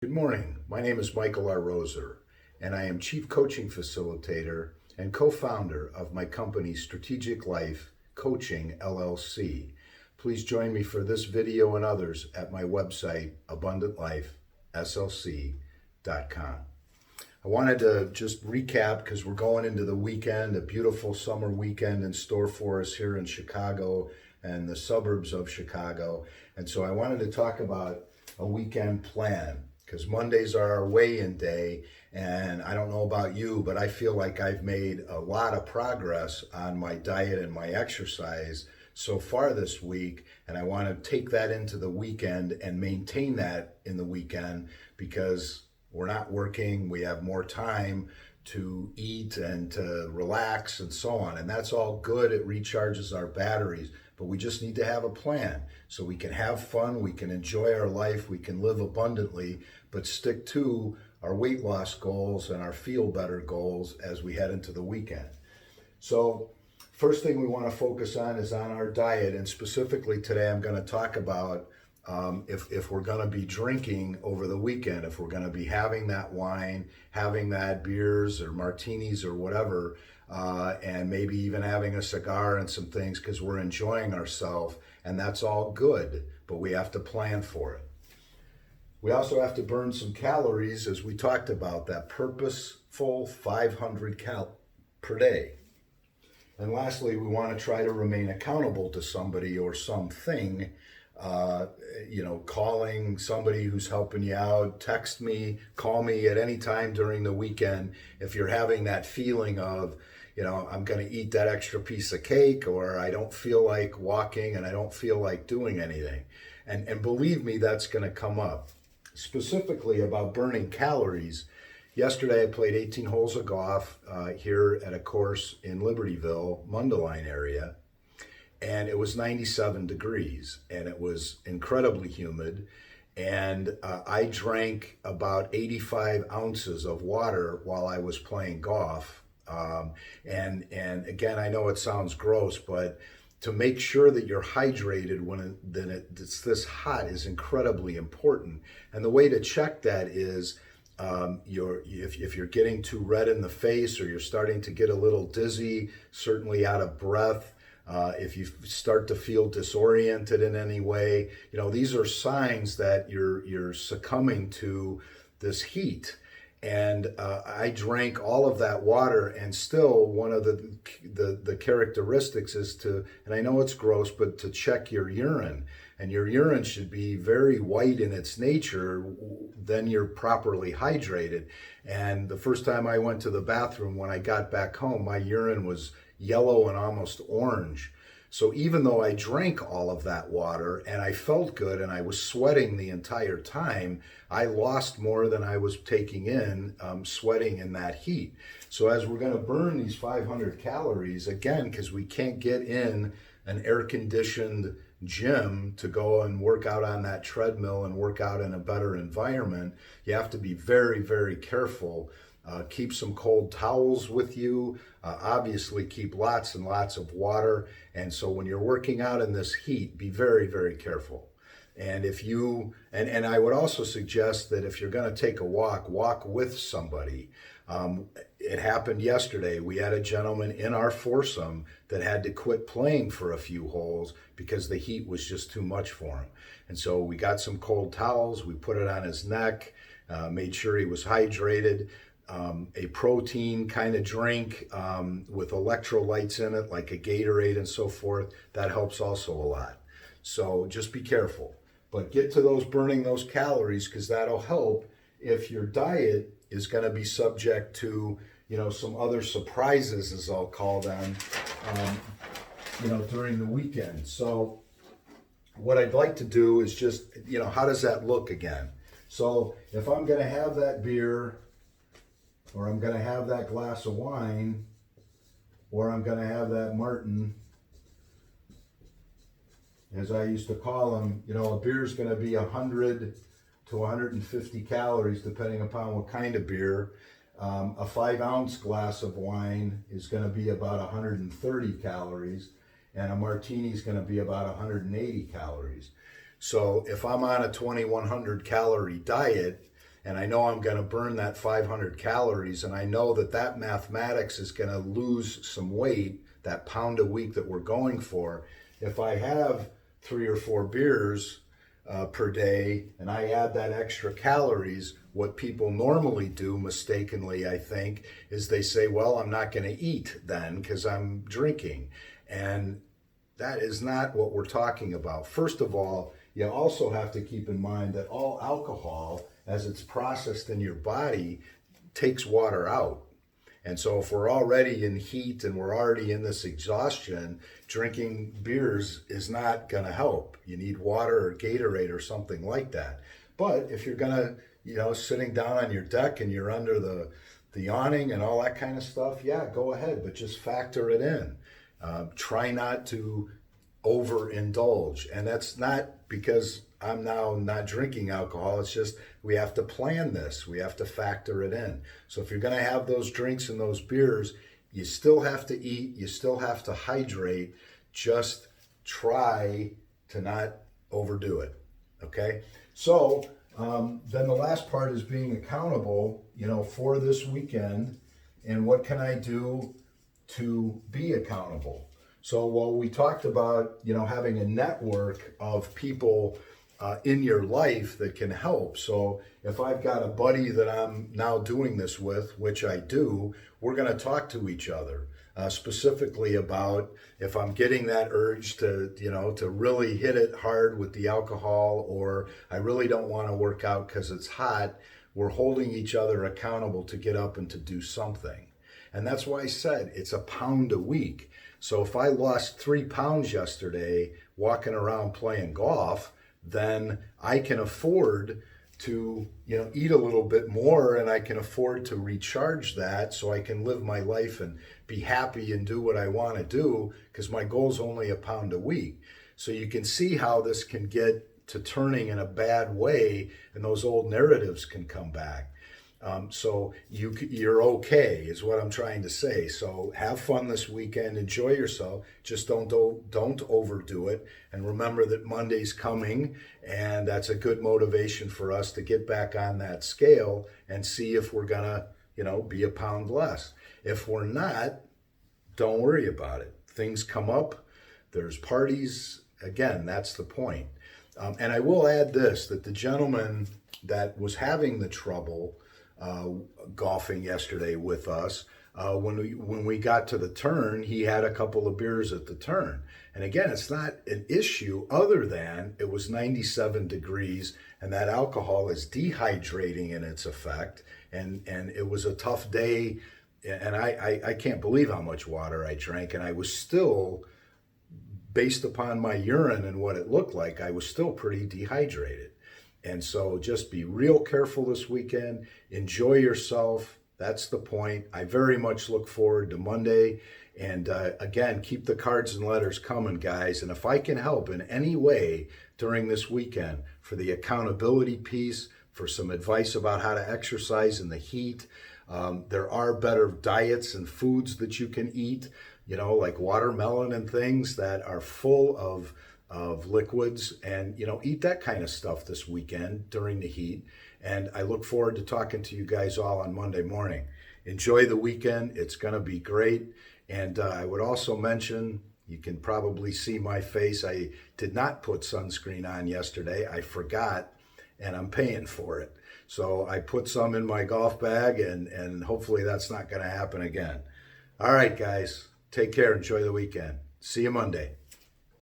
Good morning. My name is Michael R. Roser, and I am Chief Coaching Facilitator and co-founder of my company Strategic Life Coaching LLC. Please join me for this video and others at my website, abundantlifeslc.com. I wanted to just recap because we're going into the weekend, a beautiful summer weekend in store for us here in Chicago and the suburbs of Chicago. And so I wanted to talk about a weekend plan because Mondays are our weigh-in day. And I don't know about you, but I feel like I've made a lot of progress on my diet and my exercise so far this week. And I want to take that into the weekend and maintain that in the weekend because we're not working, we have more time to eat and to relax and so on. And that's all good. It recharges our batteries, but we just need to have a plan so we can have fun, we can enjoy our life, we can live abundantly, but stick to our weight loss goals and our feel better goals as we head into the weekend. So first thing we want to focus on is on our diet. And specifically today, I'm going to talk about if we're going to be drinking over the weekend, if we're going to be having that wine, having that beers or martinis or whatever, and maybe even having a cigar and some things because we're enjoying ourselves, and that's all good, but we have to plan for it. We also have to burn some calories, as we talked about, that purposeful 500 cal per day. And lastly, we want to try to remain accountable to somebody or something. Calling somebody who's helping you out, text me, call me at any time during the weekend if you're having that feeling of, I'm going to eat that extra piece of cake, or I don't feel like walking and I don't feel like doing anything. And believe me, that's going to come up. Specifically about burning calories, yesterday I played 18 holes of golf here at a course in Libertyville, Mundelein area. And it was 97 degrees and it was incredibly humid. And I drank about 85 ounces of water while I was playing golf. And again, I know it sounds gross, but to make sure that you're hydrated when it's this hot is incredibly important. And the way to check that is if you're getting too red in the face or you're starting to get a little dizzy, certainly out of breath, if you start to feel disoriented in any way, these are signs that you're succumbing to this heat. And I drank all of that water, and still one of the characteristics is to, and I know it's gross, but to check your urine. And your urine should be very white in its nature, then you're properly hydrated. And the first time I went to the bathroom when I got back home, my urine was yellow and almost orange. So even though I drank all of that water and I felt good and I was sweating the entire time, I lost more than I was taking in, sweating in that heat. So as we're going to burn these 500 calories, again, because we can't get in an air-conditioned gym to go and work out on that treadmill and work out in a better environment, you have to be very, very careful. Keep some cold towels with you. Obviously, keep lots and lots of water. And so when you're working out in this heat, be very, very careful. And and I would also suggest that if you're going to take a walk with somebody. It happened yesterday. We had a gentleman in our foursome that had to quit playing for a few holes because the heat was just too much for him. And so we got some cold towels, we put it on his neck, made sure he was hydrated. A protein kind of drink with electrolytes in it, like a Gatorade and so forth, that helps also a lot. So just be careful. But get to burning those calories, because that'll help if your diet is going to be subject to, some other surprises, as I'll call them, during the weekend. So what I'd like to do is just, how does that look again? So if I'm going to have that beer, or I'm going to have that glass of wine, or I'm going to have that Martin, as I used to call them, a beer is going to be 100 to 150 calories, depending upon what kind of beer. A 5-ounce glass of wine is going to be about 130 calories, and a martini is going to be about 180 calories. So if I'm on a 2100 calorie diet and I know I'm going to burn that 500 calories, and I know that that mathematics is going to lose some weight, that pound a week that we're going for. If I have 3 or 4 beers per day and I add that extra calories, what people normally do mistakenly, I think, is they say, well, I'm not going to eat then because I'm drinking. And that is not what we're talking about. First of all, you also have to keep in mind that all alcohol, as it's processed in your body, takes water out. And so if we're already in heat and we're already in this exhaustion, drinking beers is not going to help. You need water or Gatorade or something like that. But if you're going to, sitting down on your deck and you're under the awning and all that kind of stuff, yeah, go ahead, but just factor it in. Try not to overindulge. And that's not because I'm now not drinking alcohol. It's just we have to plan this. We have to factor it in. So if you're going to have those drinks and those beers, you still have to eat. You still have to hydrate. Just try to not overdo it. Okay? So then the last part is being accountable, for this weekend. And what can I do to be accountable? So while we talked about, having a network of people in your life that can help. So if I've got a buddy that I'm now doing this with, which I do, we're going to talk to each other specifically about if I'm getting that urge to, to really hit it hard with the alcohol, or I really don't want to work out because it's hot. We're holding each other accountable to get up and to do something. And that's why I said it's a pound a week. So if I lost 3 pounds yesterday walking around playing golf, then I can afford to, eat a little bit more, and I can afford to recharge that so I can live my life and be happy and do what I want to do, because my goal is only a pound a week. So you can see how this can get to turning in a bad way, and those old narratives can come back. So you're okay is what I'm trying to say. So have fun this weekend, enjoy yourself, just don't overdo it. And remember that Monday's coming, and that's a good motivation for us to get back on that scale and see if we're gonna, be a pound less. If we're not, don't worry about it. Things come up, there's parties, again, that's the point. And I will add this, that the gentleman that was having the trouble golfing yesterday with us, when we got to the turn, he had a couple of beers at the turn. And again, it's not an issue other than it was 97 degrees and that alcohol is dehydrating in its effect. And it was a tough day. And I can't believe how much water I drank. And I was still, based upon my urine and what it looked like, I was still pretty dehydrated. And so just be real careful this weekend. Enjoy yourself. That's the point. I very much look forward to Monday. And again, keep the cards and letters coming, guys. And if I can help in any way during this weekend for the accountability piece, for some advice about how to exercise in the heat, there are better diets and foods that you can eat, like watermelon and things that are full of liquids, and eat that kind of stuff this weekend during the heat. And I look forward to talking to you guys all on Monday morning. Enjoy the weekend. It's going to be great. And I would also mention, you can probably see my face, I did not put sunscreen on yesterday. I forgot, and I'm paying for it. So I put some in my golf bag, and hopefully that's not going to happen again. All right, guys, take care. Enjoy the weekend. See you Monday.